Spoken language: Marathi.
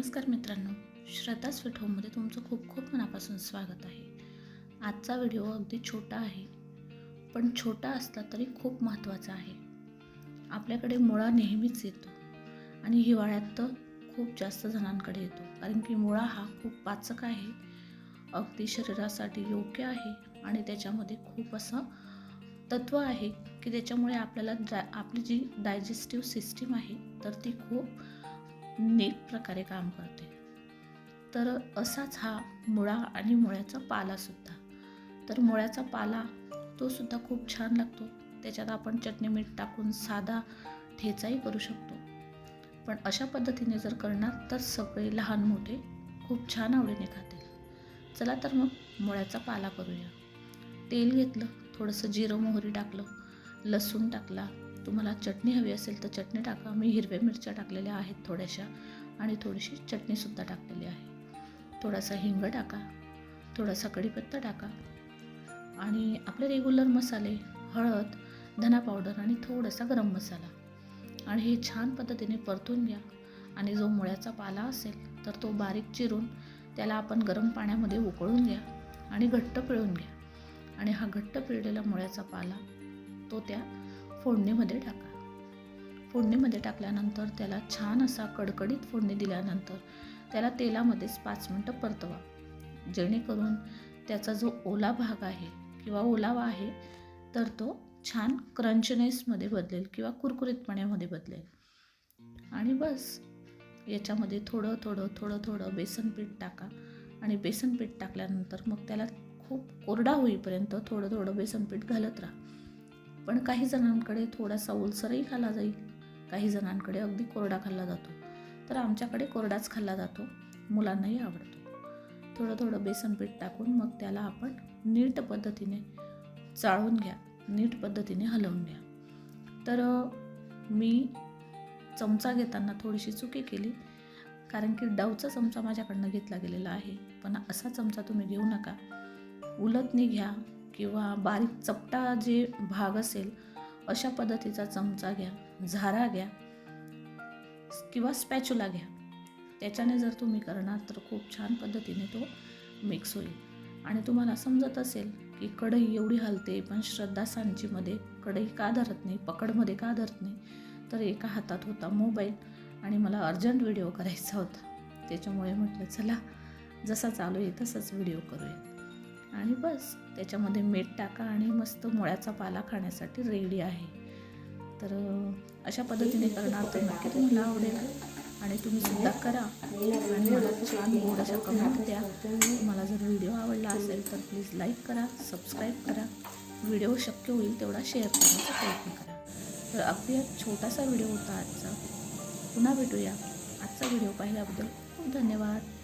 नमस्कार मित्रांनो, श्रद्धा स्वीट होममध्ये तुमचं खूप खूप मनापासून स्वागत आहे. आजचा व्हिडिओ अगदी छोटा आहे, पण छोटा असला तरी खूप महत्त्वाचा आहे. आपल्याकडे मुळा नेहमीच येतो आणि हिवाळ्यात तर खूप जास्त जणांकडे येतो, कारण की मुळा हा खूप पाचक आहे, अगदी शरीरासाठी योग्य आहे आणि त्याच्यामध्ये खूप असं तत्व आहे की त्याच्यामुळे आपल्याला आपली जी डायजेस्टिव्ह सिस्टीम आहे तर ती खूप नीट प्रकारे काम करते. तर असाच हा मुळा आणि मुळ्याचा पालासुद्धा. तर मुळ्याचा पाला तो सुद्धा खूप छान लागतो. त्याच्यात आपण चटणी मीठ टाकून साधा ठेचाही करू शकतो. पण अशा पद्धतीने जर करणार तर सगळे लहान मोठे खूप छान आवडीने खातील. चला तर मग मुळ्याचा पाला करूया. तेल घेतलं, थोडंसं जिरं मोहरी टाकलं, लसूण टाकला. तुम्हाला चटणी हवी असेल तर चटणी टाका. मी हिरव्या मिरच्या टाकलेल्या आहेत थोड्याशा आणि थोडीशी चटणीसुद्धा टाकलेली आहे. थोडासा हिंग टाका, थोडासा कढीपत्ता टाका आणि आपले रेग्युलर मसाले, हळद, धना पावडर आणि थोडासा गरम मसाला आणि हे छान पद्धतीने परतून घ्या. आणि जो मुळ्याचा पाला असेल तर तो बारीक चिरून त्याला आपण गरम पाण्यामध्ये उकळून घ्या आणि घट्ट पिळून घ्या. आणि हा घट्ट पिळलेला मुळ्याचा पाला तो त्या फोडणीमध्ये टाका. फोडणीमध्ये टाकल्यानंतर त्याला छान असा कडकडीत फोडणी दिल्यानंतर त्याला तेलामध्येच 5 मिनटं परतवा, जेणेकरून त्याचा जो ओला भाग आहे किंवा ओलावा आहे तर तो छान क्रंचनेसमध्ये बदलेल किंवा कुरकुरीतपणामध्ये बदलेल. आणि बस याच्यामध्ये थोडं थोडं बेसन पीठ टाका आणि बेसन पीठ टाकल्यानंतर मग त्याला खूप कोरडा होईपर्यंत थोडं बेसन पीठ घालत राहा. पण काही जणांकडे थोडासा ओलसरही खाल्ला जाईल, काही जणांकडे अगदी कोरडा खाल्ला जातो. तर आमच्याकडे कोरडाच खाल्ला जातो, मुलांनाही आवडतो. थोडं बेसन पीठ टाकून मग त्याला आपण नीट पद्धतीने चाळून घ्या, नीट पद्धतीने हलवून घ्या. तर मी चमचा घेताना थोडीशी चुकी केली, कारण की डवचा चमचा माझ्याकडनं घेतला गेलेला आहे. पण असा चमचा तुम्ही घेऊ नका. उलटणी घ्या किंवा बारीक चपटा जे भाग असेल अशा पद्धतीचा चमचा घ्या, झारा घ्या किंवा स्पॅच्युला घ्या. त्याच्याने जर तुम्ही करणार तर खूप छान पद्धतीने तो मिक्स होईल. आणि तुम्हाला समजत असेल की कढई एवढी हलते पण श्रद्धा सांचीमध्ये कढई का धरत नाही, पकडमध्ये का धरत नाही, तर एका हातात होता मोबाईल आणि मला अर्जंट व्हिडिओ करायचा होता. त्याच्यामुळे म्हटलं चला जसा चालू आहे तसाच व्हिडिओ करूया. आणि बस त्याच्यामध्ये मीठ टाका आणि मस्त मुळ्याचा पाला खाण्यासाठी रेडी आहे. तर अशा पद्धतीने करणार तर नक्की तुम्हाला आवडेल आणि तुम्ही सुद्धा करा आणि मला छान गोड अशा कमेंट द्या. तुम्हाला जर व्हिडिओ आवडला असेल तर प्लीज लाईक करा, सबस्क्राईब करा, व्हिडिओ शक्य होईल तेवढा शेअर करण्याचा प्रयत्न करा. तर अगदी छोटासा व्हिडिओ होता आजचा. पुन्हा भेटूया. आजचा व्हिडिओ पाहिल्याबद्दल खूप धन्यवाद.